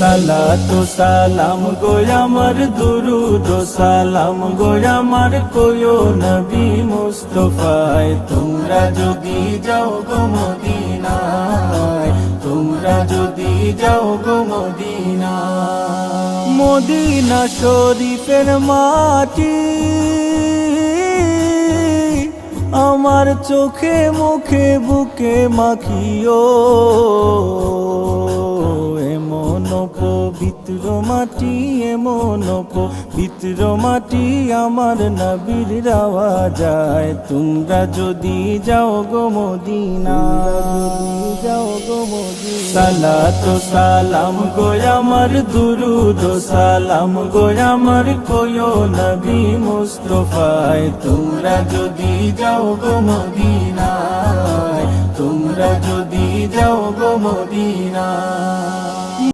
সালাতু সালাম গো আমার দুরুদ ও সালাম গো আমার কোয়ো নবী মুস্তাফায় তোমরা যদি যাও গো মদিনায় তোমরা যদি যাও গো মদিনায় মদিনা শরীফের মাটি আমার চোখে মুখে বুকে মাখিও এমন পবিত্র মাটি এমন পবিত্র মাটি আমার নবীর রাওয়া যায় তোমরা যদি যাও গো মদিনা যাও গো মদিনা সালাতু সালাম গো আমার দুরুদ ও সালাম গো আমার কোয়ো নবী মুস্তাফায় তোমরা যদি যাও গো মদিনায় তোমরা যদি যাও গো মদিনায়